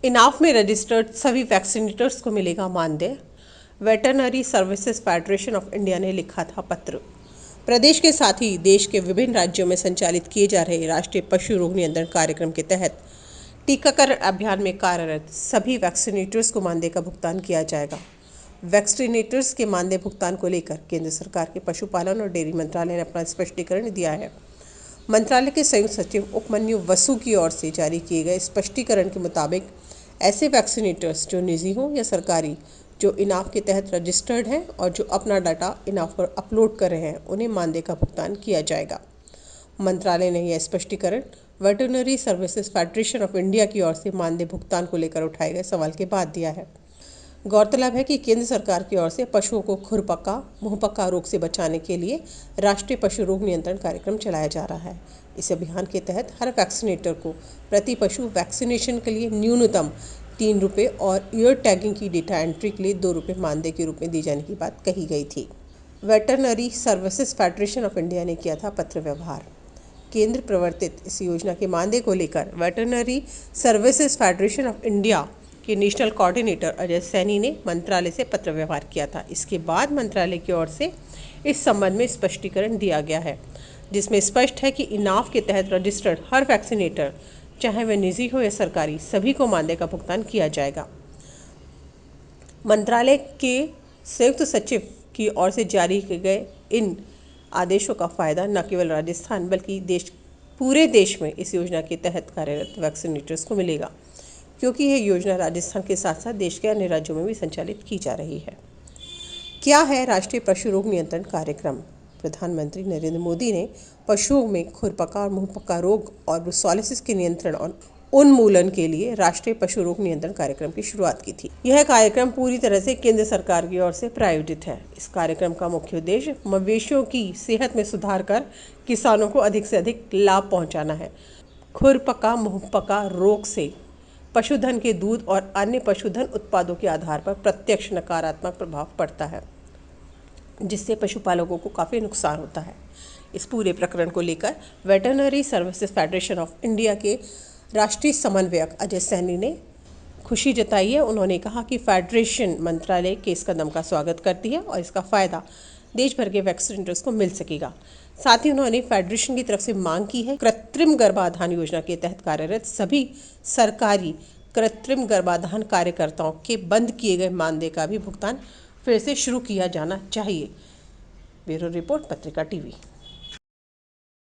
Enough में registered सभी vaccinators को मिलेगा मानदेय। Veterinary services federation of India ने लिखा था पत्र। प्रदेश के साथ ही देश के विभिन्न राज्यों में संचालित किए जा रहे राष्ट्रीय पशु रोग नियंत्रण कार्यक्रम के तहत टीकाकरण अभियान में कार्यरत सभी वैक्सीनेटर्स को मानदेय का भुगतान किया जाएगा। वैक्सीनेटर्स के मानदेय भुगतान को लेकर केंद्र सरकार के पशुपालन और डेयरी मंत्रालय ने अपना स्पष्टीकरण दिया है। मंत्रालय के संयुक्त सचिव उपमन्यु वसु की ओर से जारी किए गए स्पष्टीकरण के मुताबिक ऐसे वैक्सीनेटर्स जो निजी हों या सरकारी, जो इनाफ के तहत रजिस्टर्ड हैं और जो अपना डाटा इनाफ पर अपलोड कर रहे हैं, उन्हें मानदेय का भुगतान किया जाएगा। मंत्रालय ने यह स्पष्टीकरण veterinary services federation of India की ओर से मानदेय भुगतान को लेकर उठाए गए सवाल के बाद दिया है। गौरतलब है कि केंद्र सरकार की ओर से पशुओं को खुरपका मुंहपका रोग से बचाने के लिए राष्ट्रीय पशु रोग नियंत्रण कार्यक्रम चलाया जा रहा है। इस अभियान के तहत हर वैक्सीनेटर को प्रति पशु वैक्सीनेशन के लिए न्यूनतम 3 रुपये और ईयर टैगिंग की डेटा एंट्री के लिए 2 रुपये मानदेय के रूप में दी जाने की बात कही गई थी। Veterinary services federation of India ने किया था पत्र व्यवहार। केंद्र प्रवर्तित इस योजना के मानदेय को लेकर veterinary services federation of India के नेशनल कोऑर्डिनेटर अजय सैनी ने मंत्रालय से पत्र व्यवहार किया था। इसके बाद मंत्रालय की ओर से इस संबंध में स्पष्टीकरण दिया गया है, जिसमें स्पष्ट है कि इनाफ के तहत रजिस्टर्ड हर वैक्सीनेटर, चाहे वह निजी हो या सरकारी, सभी को मानदेय का भुगतान किया जाएगा। मंत्रालय के संयुक्त सचिव की ओर से जारी किए गए इन आदेशों का फायदा न केवल राजस्थान बल्कि पूरे देश में इस योजना के तहत कार्यरत वैक्सीनेटर्स को मिलेगा, क्योंकि यह योजना राजस्थान के साथ साथ देश के अन्य राज्यों में भी संचालित की जा रही है। क्या है राष्ट्रीय पशु रोग नियंत्रण कार्यक्रम? प्रधानमंत्री नरेंद्र मोदी ने पशुओं में खुरपका और मुंहपका रोग और ब्रुसेलोसिस के नियंत्रण और उन्मूलन के लिए राष्ट्रीय पशु रोग नियंत्रण कार्यक्रम की शुरुआत की थी। यह कार्यक्रम पूरी तरह से केंद्र सरकार की ओर से प्रायोजित है। इस कार्यक्रम का मुख्य उद्देश्य मवेशियों की सेहत में सुधार कर किसानों को अधिक से अधिक लाभ पहुंचाना है। खुरपका मुंहपका रोग से पशुधन के दूध और अन्य पशुधन उत्पादों के आधार पर प्रत्यक्ष नकारात्मक प्रभाव पड़ता है, जिससे पशुपालकों को काफ़ी नुकसान होता है। इस पूरे प्रकरण को लेकर veterinary services federation of India के राष्ट्रीय समन्वयक अजय सैनी ने खुशी जताई है। उन्होंने कहा कि फेडरेशन मंत्रालय के इस कदम का स्वागत करती है और इसका फ़ायदा देश भर के वैक्सीनेटर्स को मिल सकेगा। साथ ही उन्होंने फेडरेशन की तरफ से मांग की है कृत्रिम गर्भाधान योजना के तहत कार्यरत सभी सरकारी कृत्रिम गर्भाधान कार्यकर्ताओं के बंद किए गए मानदेय का भी भुगतान फिर से शुरू किया जाना चाहिए। ब्यूरो रिपोर्ट, पत्रिका टीवी।